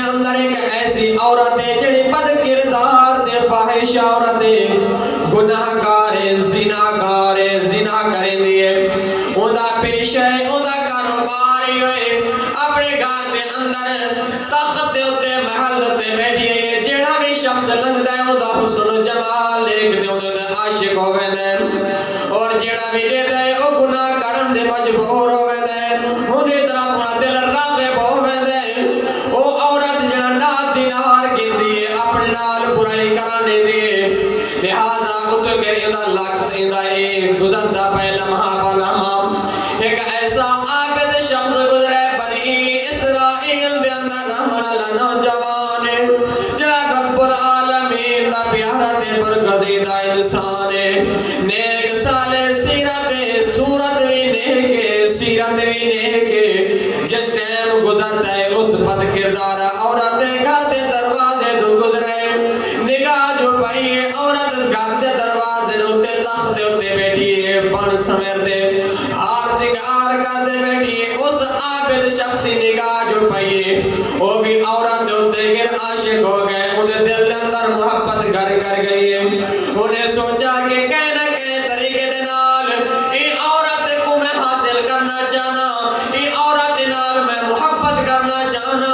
اندر ایک ایسی عورت ہے جڑی بد کردار تے فاحش عورت ہے، گناہگار ہے، زناکار ہے، زنا کرندی ہے، اوندا پیشہ ہے، اوندا کاروبار ہے، اپنے گھر دے اندر تخت دے اوتے محل تے بیٹھی ہے، جڑا بھی شخص لنگدا ہے اوندا حسن و جمال دیکھ دے اوندا عاشق ہوویندا ہے، اور جڑا بھی دیتا ہے او گناہ کرن دے مجبور ہوویندا ہے، اونی طرح اپنا دل راغب ہوویندا ہے۔ او عورت جڑا نات دینار گندی ہے اپنے نال برائی کرانے دی، لہذا اتھ کے اندا لگت اندا اے گزردا پے لمحہ با لمحہ ایک ایسا عابد شخص گزرے بنی اسرائیل دے اندر رہن والا نوجوان ہے جڑا رب العالمین دا پیارا تے برگزیدہ انسان ہے، نیک صالح سیرت ہے، صورت بھی نیک ہے، سیرت بھی نیک ہے، جس ٹائم گزرتا ہے اس بد کردار عورت گھر دے دروازے تو گزرے، نگاہ جو پائی ہے عورت گھر دے دروازے ہوتے تخت ہوتے بیٹھی ہے، پن سمیر دے ہار سنگار کر دے بیٹھی ہے، اس عابد شخصی نگاہ جو پائی ہے وہ بھی عورت ہوتے گر عاشق ہو گئے، انہیں دل اندر محبت گھر کر گئی ہے، انہیں سوچا کہ کہنا کہیں طریقے دے نال ای عورت کو میں حاصل کرنا چاہنا، ای عورت نال میں محبت کرنا چاہنا،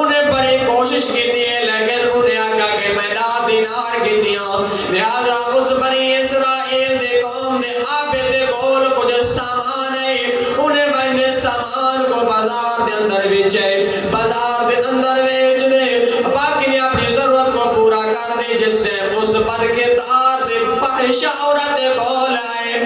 انہیں بڑی کوشش کی دیئے لیکن انہیں آگا کہ میں نات دینار کی دیا، لہذا اس بنی اسرائیل دے قوم دے عابد دے کول کچھ سامان ہے، انہیں بہنے سامان کو بازار دے اندر بیچے، بازار دے اندر بیچ دے، باقی نے اپنی ضرورت کو پورا کر دے، جس نے اس بد کردار دے فاحش عورت دے کول آئے،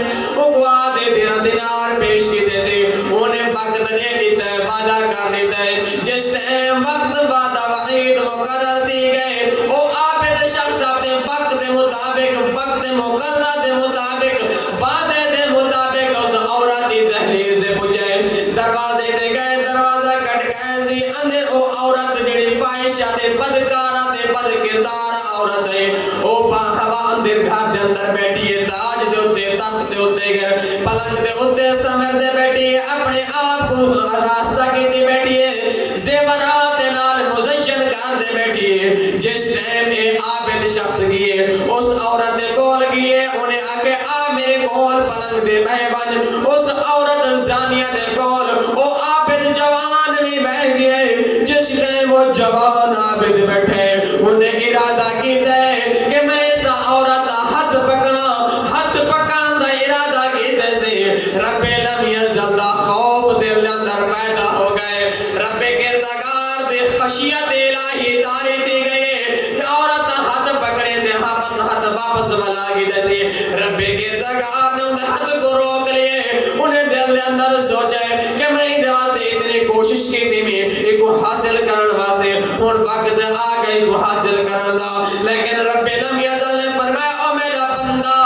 اگوا دے دینار پیش کی دے سے، انہیں وقت دے دیتا ہے، وعدہ کر دیتا ہے، جس نے وقت وعدہ وعید مقرر دی گئے، وہ عابد شخص اپنے وقت دے مطابق، وقت مقرر دے مطابق، وعدے دے مطابق اس عورت دی دہلیز دے پہنچے، دروازے دے گئے، دروازہ کٹ گئے سی، اندر وہ عورت جڑی فاحشہ تے بدکارہ تے بد کردار عورت ہے، وہ باہوا اندر گھر دے اندر بیٹھی ہے، تاج دے ہوتے، تخت دے ہوتے گئے، پلنگ دے ہوتے سمر دے بیٹھی ہے، اپنے آپ کو راستہ کی دی بیٹھی ہے، زیورات نال مزین کر دے بیٹھی ہے، جس ٹائم اے عابد شخص گئے، اس عورت دے کول گئے، انہیں آکے آ میرے کول پلنگ دے بہ بج، اس عورت زانیہ دے کول، وہ عابد جوان بھی بہ گئے، جس ٹائم وہ جوان عابد بیٹھے، انہیں ارادہ کی دے کہ میں اس عورت ہاتھ پکڑن دا ارادہ کی دے سے، رب لم یزل خوف دل اندر پیدا ہو گئے، رب کردگار دے خشیت الہی تاری دی گئے، عورت ہاتھ پکڑے دے ہاتھ واپس بلا گی دے سے، رب کردگار نے انہیں ہاتھ کو روک لیے، انہیں دل اندر سوچے کہ میں ہی دواستے اتنی کوشش کی دی میں ایک کو حاصل کرن واسے، اور وقت آ گئی کو حاصل کرن دا، لیکن رب لم یزل نے فرمایا او میرا بندہ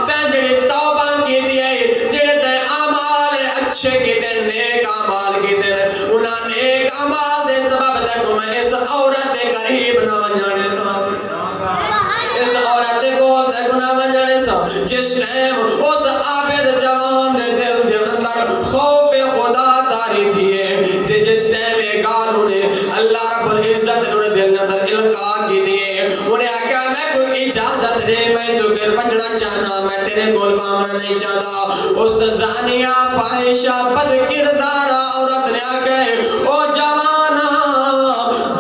تے جڑی توبہ کی دیئے، جڑے تے اعمال اچھے کی دے، نیک اعمال کی دے، انہاں نیک اعمال دے سبب تک میں اس عورت دے قریب نہ ونجانے اس عورت دے کول تک نہ ونجانے جس ٹائم اس عابد جوان دے دل دے اندر خوف خدا تاری تھیے، جس ٹائم ایک گال انہیں اللہ رب العزت انہیں دل اندر القاء کی دیئے، انہیں آکھا میں کوئی اجازت دے، میں تو گر بجنا چاہنا، میں تیرے گول بامنا نہیں چاہتا، اس زانیہ فاحشہ بد کردار عورت نے آکھا او جوانا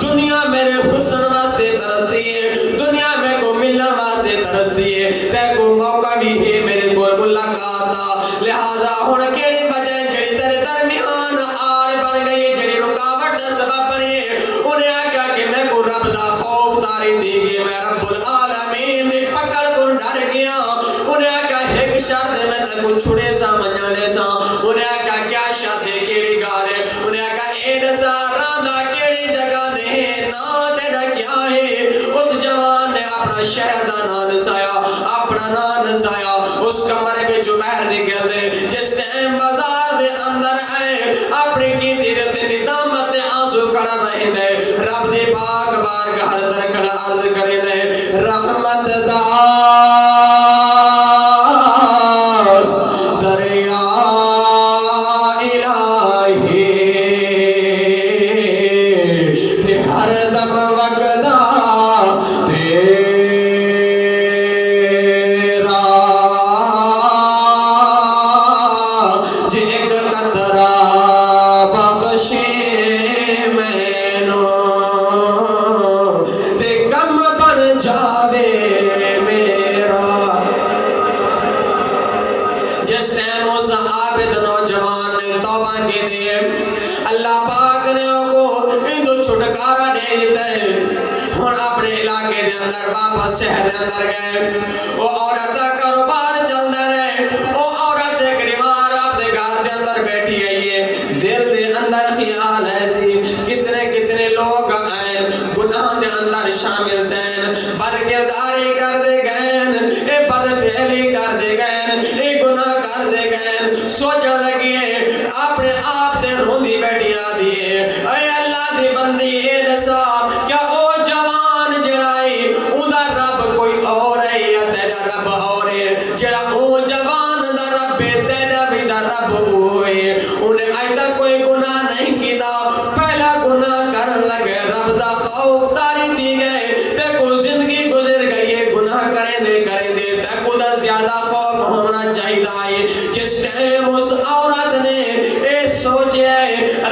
دنیا میرے حسن واسطے ترستی ہے، دنیا میں کو ملن واسطے ترستی ہے، تے کو موقع بھی ہے میرے کو ملاقات دا، لہذا ہن کیڑی وجہ جڑی تیرے درمیان آڑ بن گئی، جڑی رکاوٹ دا سبب بنی ہے، انہیں آکھا کہ میں کو رب دا خوف تاری دی گئی، میں رب العالمین دی پکڑ کو ڈر گیا، انہیں آکھا ایک شرط میں تے کو چھڑے سا منجانے سا، انہیں آکھا کیا شرط ہے کیڑی گال ہے، انہیں آکھا اے دسا راندہ کیڑی جگہ دے نا تیرا کیا ہے، اس جوان نے اپنا شہر دا نا دسایا، اپنا نا دسایا، اس کمرے میں جو باہر نکل دے، جس ٹائم بازار دے اندر آئے، اپنی کی دیرت ندامت آنسو کھڑا بہن دے، رب دے پاک بارگاہ در کھڑا عرض کرے دے، رحمت دا دریا الہی تے ہر دم وقدا تیرا جی ایک قطرہ بخشی مینو تے کم بن جاوے میرا. جس ٹائم اس عابد نوجوان نے توبہ کی دیئے اللہ پاک نے کو ہندو چھٹکارا دے دیتا ہے. ہن اپنے علاقے دے اندر واپس شہر دے اندر گئے. وہ عورت دا کاروبار چلدا رہے. وہ عورت گریوان اپنے گھر دے اندر بیٹھی گئی ہے. دل دے اندر خیال ایسی کتنے کتنے لوگ آئیں گناہ دے اندر شامل دین بد کرداری کر دے گئے اے بد فعلی کر دے گئے اے گناہ کر دے گئے. سوچا لگیے اپنے آپ دے روندی بیٹھیا دیئے اے اللہ دی بندی اے دسا کیا او جوان جڑائی اُندا رب کوئی اور ہے یا تیرا رب اور ہے جڑا او جوان دا رب تیرا بھی دا رب ہوئے انہیں آج تک کوئی گناہ نہیں کیتا پہلا گناہ کرن لگے رب دا خوف تاری دی گئے تے کو زندگی گزر گئی ہے گناہ کریں دے تے کو دا زیادہ خوف ہونا چاہیے. جس ٹائم اس عورت نے اے سوچے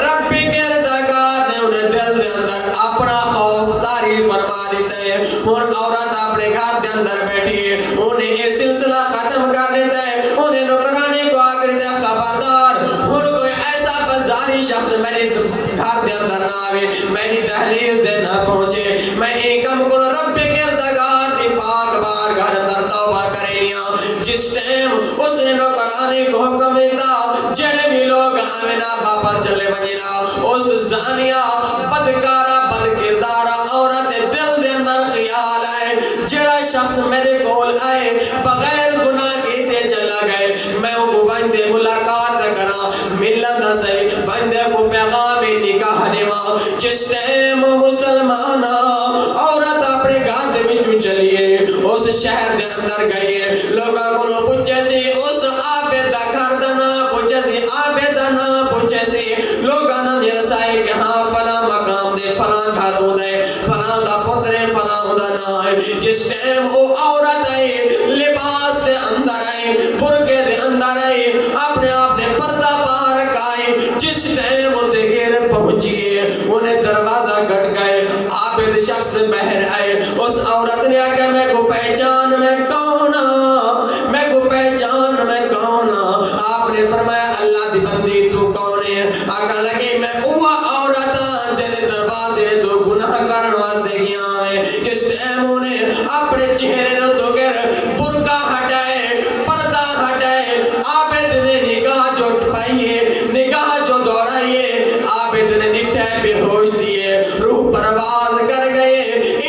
رب کردگار نے انہیں دل دے اندر اپنا خوف تاری فرما دیتا ہے. اور عورت اپنے گھر دے اندر بیٹھی ہے انہیں یہ سلسلہ ختم کر دیتا ہے. انہیں نوکرانے کو آگر دے خبردار ان کوئی ایسا بزاری شخص میرے گھر دے اندر نہ آوے میری دہلیز دے نہ پہنچے میں ایک کم کرو رب کردگار دی پاک بار گھر اندر توبہ کرے لیا. جس ٹائم اس نے نوکرانے کو حکم دیتا جڑے بھی لوگ آمینہ واپس چلے بجینا اس زانیہ بدکارہ بد کردارہ عورت دل دے اندر خیال آئے جڑا شخص میرے کول آئے بغیر گناہ کیتے چلا گئے میں وہ بندے ملاقات کرا ملت سے بندے کو پیغام نکاح دیوا. جس ٹائم مسلمان عورت اپنے گھر دے وچوں چلیے اس شہر دے اندر گئی لوگاں کو پوچھے سی اس عابد دا گھر دا نام پوچھے سی عابد دا نام پوچھے سی لوگاں نے رسائی کہ ہاں فلاں مقام دے فلاں گھر ہوندے فلاں دا پتر فلاں دا نام ہے. جس ٹائم وہ عورت آئی لباس دے اندر آئی برقے دے اندر آئی اپنے آپ دے پردہ پارک آئی. جس ٹائم اندے گیر پہنچیے انہیں دروازہ گھٹ گئے عابد شخص بہر آئے. اس عورت نے آگے میں کو پہچان میں کون میں کو پہچان میں کون. آپ نے فرمایا اللہ دی بندی تو کون ہے. آگا لگے میں اوہ عورتاں تیرے دروازے تو گناہ کرن واسطے گیا میں. جس ٹائم انہیں اپنے چہرے تو گر برقع ہٹائے پردہ ہٹائے عابد نے نگاہ جو پائیے نگاہ جو دوڑائیے عابد نے نٹھے بے ہوش دیے روح پرواز کر گئے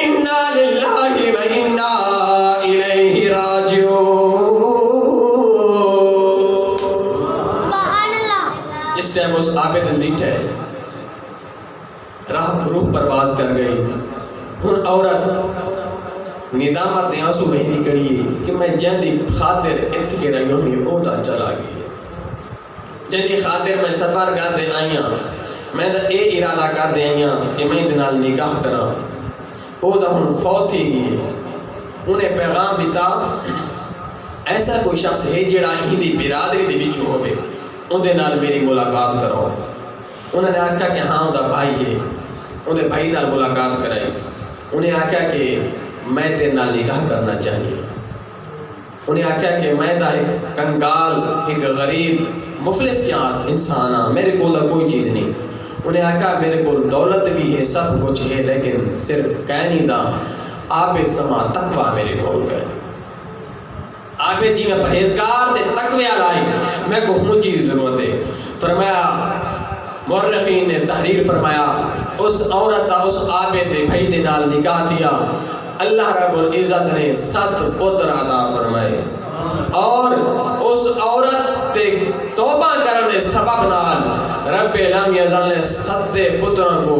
انا للہ و انا الیہ راجعون. اس ٹائم اس عابد نٹھے روح پرواز کر گئی. ہن عورت ندامت دے آنسو بہنی کریے کہ میں جہدی خاطر ات کے رہیوں میں اودا چلا گئی جہدی خاطر میں سفر کر دے آئیاں میں اے ارادہ کر دے آئیاں کہ میں دنال نکاح کرا اودا ہن فوت ہی گئی. انہیں پیغام دیتا ایسا کوئی شخص ہے جڑا ہی دی برادری دی بچو ہوئے ان دے نال میری ملاقات کرو. انہوں نے آکھا کہ ہاں اودا بھائی ہے انہیں بھائی نال ملاقات کرائے. انہیں آکھا کہ میں تیرے نال نکاح کرنا چاہیے. انہیں آکھا کہ میں دا ایک کنگال ایک غریب مفلس چاہت انسان ہاں میرے کو دا کوئی چیز نہیں. انہیں آکھا میرے کو دولت بھی ہے سب کچھ ہے لیکن صرف کہنی دا عابد سما تقوی میرے کول گئے. عابد جی میں پرہیزگار دے تقوی لائی میں کو ہوں چیز ضرورت ہے. فرمایا مورخین نے تحریر فرمایا اس عورت اس عابد دے بھائی دے نال نکاح دیا اللہ رب العزت نے 7 پتر عطا فرمائے اور اس عورت تے توبہ کرنے سبب نال رب لم یزل نے 7 پتروں کو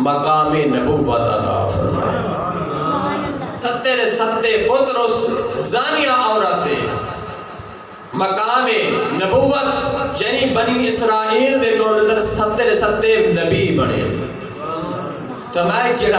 مقام نبوت عطا فرمائے. 7 پتر اس زانیہ عورت تے مقام نبوت یعنی بنی اسرائیل دے کون اندر 7 نبی بنے. فرمایا جڑا